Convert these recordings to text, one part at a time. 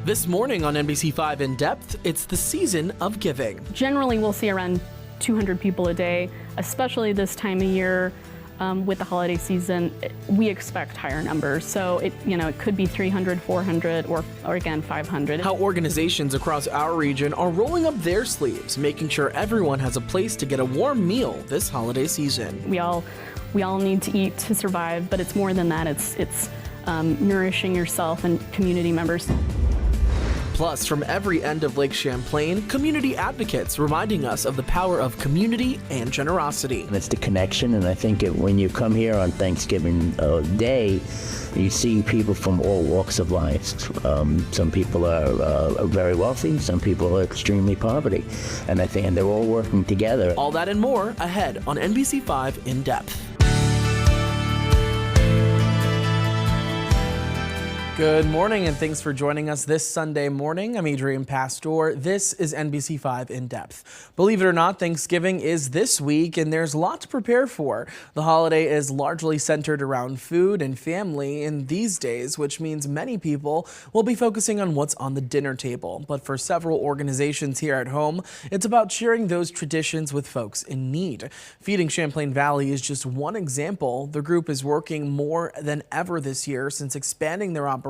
This morning on NBC5 In Depth, it's the season of giving. Generally, we'll see around 200 people a day, especially this time of year. With the holiday season, we expect higher numbers. So it could be 300, 400, or again, 500. How organizations across our region are rolling up their sleeves, making sure everyone has a place to get a warm meal this holiday season. We all need to eat to survive, but it's more than that. It's nourishing yourself and community members. Plus, from every end of Lake Champlain, community advocates reminding us of the power of community and generosity. And it's the connection, and I think when you come here on Thanksgiving Day, you see people from all walks of life. Some people are very wealthy, some people are extremely poverty, and I think they're all working together. All that and more ahead on NBC5 In Depth. Good morning and thanks for joining us this Sunday morning. I'm Adrian Pastor. This is NBC5 In Depth. Believe it or not, Thanksgiving is this week and there's a lot to prepare for. The holiday is largely centered around food and family in these days, which means many people will be focusing on what's on the dinner table. But for several organizations here at home, it's about sharing those traditions with folks in need. Feeding Champlain Valley is just one example. The group is working more than ever this year since expanding their operations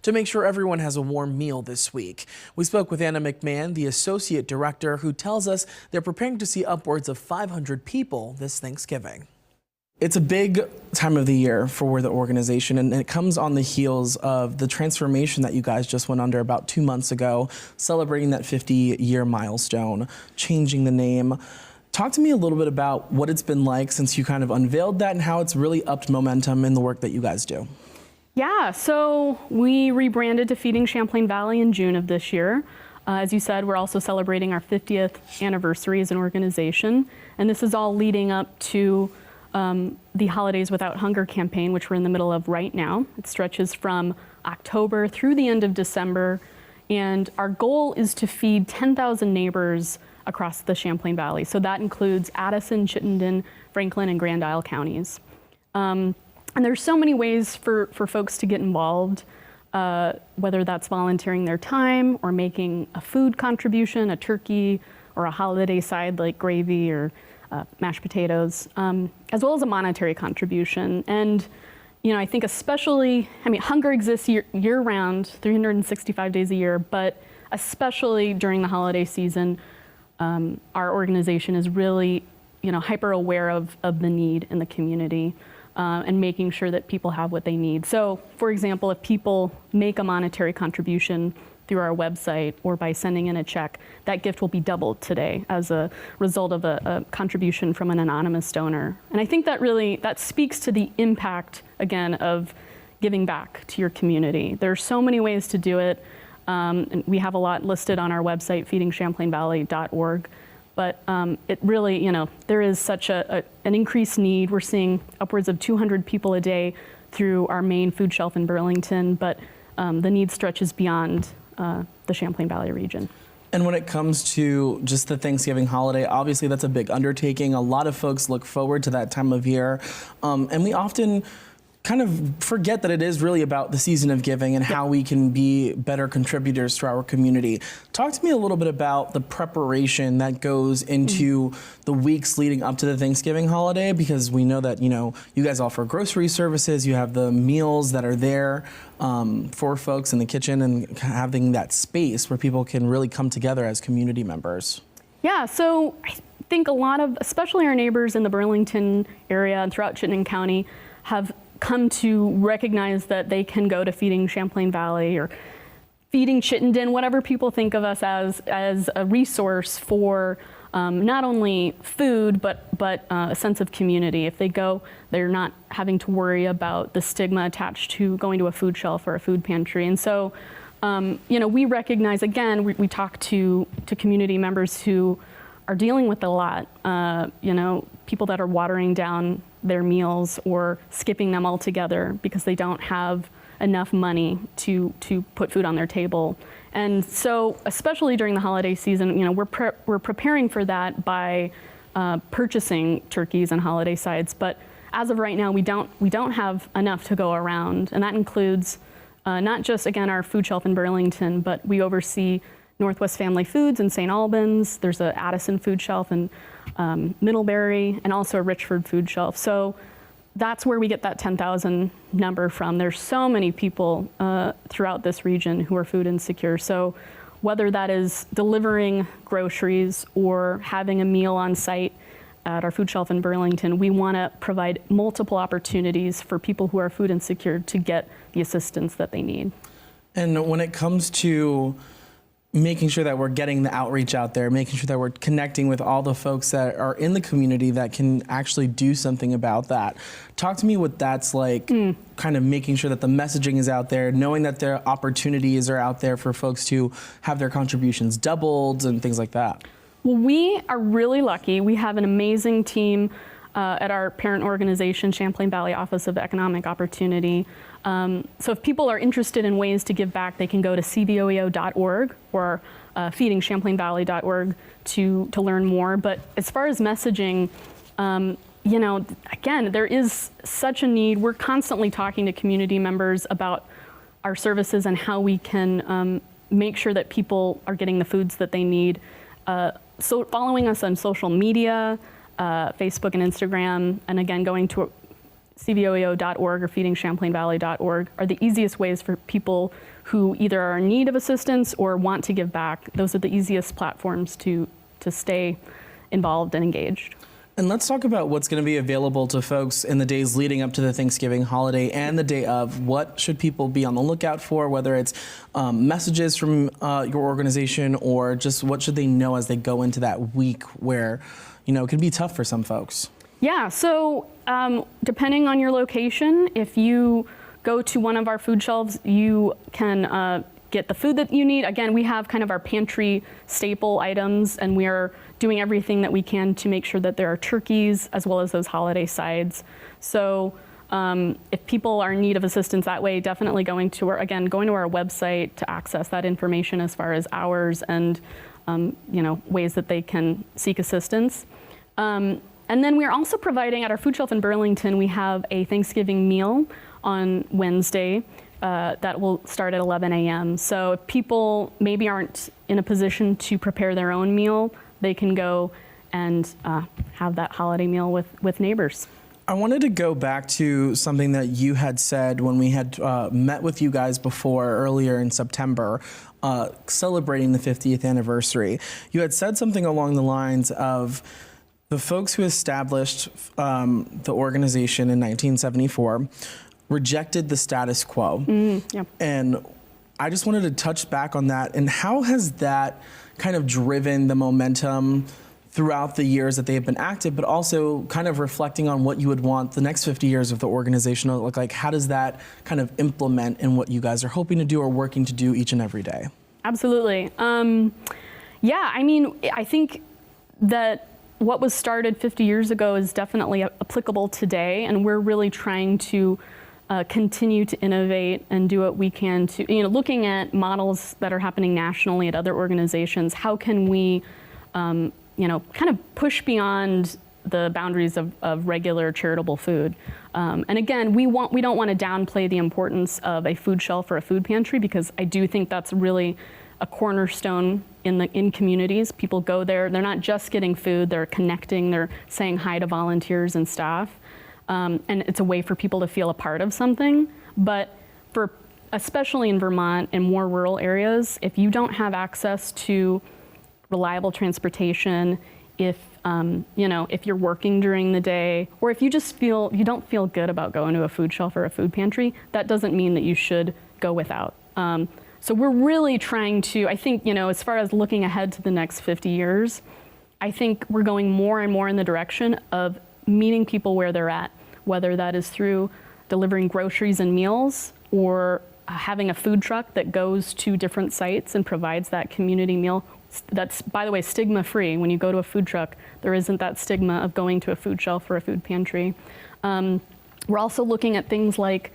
to make sure everyone has a warm meal this week. We spoke with Anna McMahon, the Associate Director, who tells us they're preparing to see upwards of 500 people this Thanksgiving. It's a big time of the year for the organization, and it comes on the heels of the transformation that you guys just went under about 2 months ago, celebrating that 50-year milestone, changing the name. Talk to me a little bit about what it's been like since you kind of unveiled that and how it's really upped momentum in the work that you guys do. Yeah, so we rebranded to Feeding Champlain Valley in June of this year. As you said, we're also celebrating our 50th anniversary as an organization, and this is all leading up to the Holidays Without Hunger campaign, which we're in the middle of right now. It stretches from October through the end of December, and our goal is to feed 10,000 neighbors across the Champlain Valley. So that includes Addison, Chittenden, Franklin, and Grand Isle counties. And there's so many ways for folks to get involved, whether that's volunteering their time or making a food contribution, a turkey or a holiday side like gravy or mashed potatoes, as well as a monetary contribution. And I think hunger exists year-round, 365 days a year, but especially during the holiday season, our organization is really hyper aware of the need in the community. And making sure that people have what they need. So, for example, if people make a monetary contribution through our website or by sending in a check, that gift will be doubled today as a result of a contribution from an anonymous donor. And I think that speaks to the impact, again, of giving back to your community. There are so many ways to do it. And we have a lot listed on our website, feedingchamplainvalley.org. But it really, there is such an increased need. We're seeing upwards of 200 people a day through our main food shelf in Burlington, but the need stretches beyond the Champlain Valley region. And when it comes to just the Thanksgiving holiday, obviously that's a big undertaking. A lot of folks look forward to that time of year. And we often kind of forget that it is really about the season of giving and how we can be better contributors to our community. Talk to me a little bit about the preparation that goes into the weeks leading up to the Thanksgiving holiday, because we know that, you guys offer grocery services, you have the meals that are there for folks in the kitchen and having that space where people can really come together as community members. Yeah, so I think a lot of, especially our neighbors in the Burlington area and throughout Chittenden County, have come to recognize that they can go to Feeding Champlain Valley or Feeding Chittenden, whatever people think of us as a resource for not only food, but a sense of community. If they go, they're not having to worry about the stigma attached to going to a food shelf or a food pantry. And so, we recognize, again, we talk to community members who are dealing with a lot, people that are watering down their meals or skipping them altogether because they don't have enough money to put food on their table. And so, especially during the holiday season, we're preparing for that by purchasing turkeys and holiday sides. But as of right now, we don't have enough to go around, and that includes not just, again, our food shelf in Burlington, but we oversee Northwest Family Foods in St. Albans. There's a Addison food shelf in Middlebury, and also a Richford food shelf. So that's where we get that 10,000 number from. There's so many people throughout this region who are food insecure. So whether that is delivering groceries or having a meal on site at our food shelf in Burlington, we want to provide multiple opportunities for people who are food insecure to get the assistance that they need. And when it comes to making sure that we're getting the outreach out there, making sure that we're connecting with all the folks that are in the community that can actually do something about that. Talk to me what that's like, kind of making sure that the messaging is out there, knowing that their opportunities are out there for folks to have their contributions doubled and things like that. Well, we are really lucky. We have an amazing team at our parent organization, Champlain Valley Office of Economic Opportunity. So if people are interested in ways to give back, they can go to cvoeo.org or feedingchamplainvalley.org to learn more. But as far as messaging, you know, again, there is such a need. We're constantly talking to community members about our services and how we can make sure that people are getting the foods that they need. So following us on social media, Facebook and Instagram, and again, going to cvoeo.org or feedingchamplainvalley.org are the easiest ways for people who either are in need of assistance or want to give back. Those are the easiest platforms to stay involved and engaged. And let's talk about what's going to be available to folks in the days leading up to the Thanksgiving holiday and the day of. What should people be on the lookout for, whether it's messages from your organization or just what should they know as they go into that week where, you know, it can be tough for some folks? Yeah, so depending on your location, if you go to one of our food shelves, you can get the food that you need. Again, we have kind of our pantry staple items, and we are doing everything that we can to make sure that there are turkeys as well as those holiday sides. So if people are in need of assistance that way, definitely going to our website to access that information as far as hours and you know, ways that they can seek assistance. And then we're also providing at our food shelf in Burlington, we have a Thanksgiving meal on Wednesday that will start at 11 a.m. So if people maybe aren't in a position to prepare their own meal, they can go and have that holiday meal with neighbors. I wanted to go back to something that you had said when we had met with you guys before earlier in September, celebrating the 50th anniversary. You had said something along the lines of the folks who established the organization in 1974 rejected the status quo. Yeah. And I just wanted to touch back on that. And how has that kind of driven the momentum throughout the years that they have been active, but also kind of reflecting on what you would want the next 50 years of the organization to look like? How does that kind of implement in what you guys are hoping to do or working to do each and every day? Absolutely. Yeah, I mean, I think that what was started 50 years ago is definitely applicable today, and we're really trying to continue to innovate and do what we can to, you know, looking at models that are happening nationally at other organizations. How can we, you know, kind of push beyond the boundaries of regular charitable food? And again, we don't want to downplay the importance of a food shelf or a food pantry, because I do think that's really a cornerstone in communities. People go there, they're not just getting food, they're connecting, they're saying hi to volunteers and staff. And it's a way for people to feel a part of something. But especially in Vermont and more rural areas, if you don't have access to reliable transportation, if if you're working during the day, or if you just you don't feel good about going to a food shelf or a food pantry, that doesn't mean that you should go without. So we're really trying to, I think, as far as looking ahead to the next 50 years, I think we're going more and more in the direction of meeting people where they're at, whether that is through delivering groceries and meals or having a food truck that goes to different sites and provides that community meal. That's, by the way, stigma-free. When you go to a food truck, there isn't that stigma of going to a food shelf or a food pantry. We're also looking at things like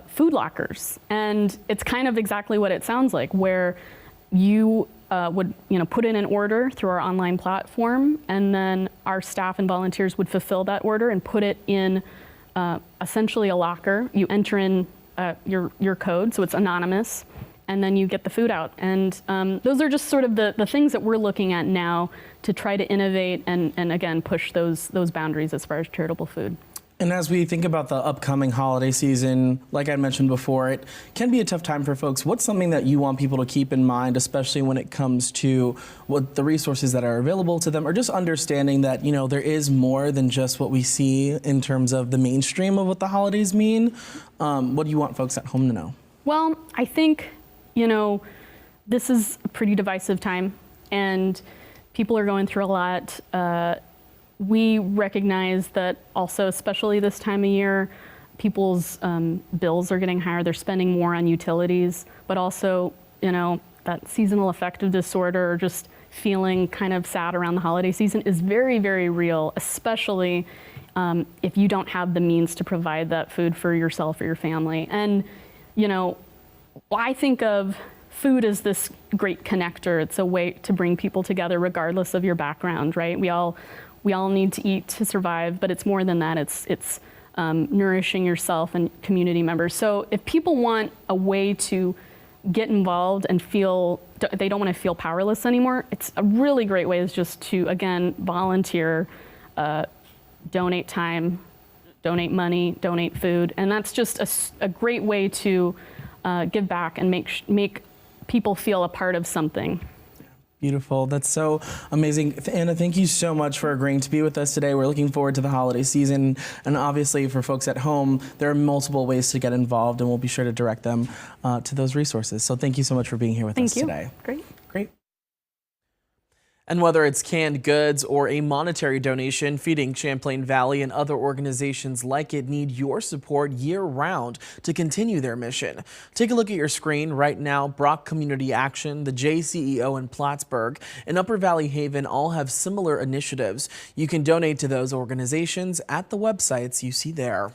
food lockers, and it's kind of exactly what it sounds like, where you would put in an order through our online platform, and then our staff and volunteers would fulfill that order and put it in essentially a locker. You enter in your code, so it's anonymous, and then you get the food out. And those are just sort of the things that we're looking at now to try to innovate and again, push those boundaries as far as charitable food. And as we think about the upcoming holiday season, like I mentioned before, it can be a tough time for folks. What's something that you want people to keep in mind, especially when it comes to what the resources that are available to them, or just understanding that, you know, there is more than just what we see in terms of the mainstream of what the holidays mean? What do you want folks at home to know? Well, I think, you know, this is a pretty divisive time, and people are going through a lot. We recognize that also, especially this time of year, people's bills are getting higher. They're spending more on utilities, but also, you know, that seasonal affective disorder, or just feeling kind of sad around the holiday season, is very, very real, especially if you don't have the means to provide that food for yourself or your family. And, you know, I think of food as this great connector. It's a way to bring people together regardless of your background, right? We all need to eat to survive, but it's more than that. It's nourishing yourself and community members. So if people want a way to get involved and feel, they don't want to feel powerless anymore, it's a really great way is just to, again, volunteer, donate time, donate money, donate food. And that's just a great way to give back and make people feel a part of something. Beautiful. That's so amazing. Anna, thank you so much for agreeing to be with us today. We're looking forward to the holiday season. And obviously for folks at home, there are multiple ways to get involved, and we'll be sure to direct them to those resources. So thank you so much for being here with us today. Great. Great. And whether it's canned goods or a monetary donation, Feeding Champlain Valley and other organizations like it need your support year-round to continue their mission. Take a look at your screen right now. Brock Community Action, the JCEO in Plattsburgh, and Upper Valley Haven all have similar initiatives. You can donate to those organizations at the websites you see there.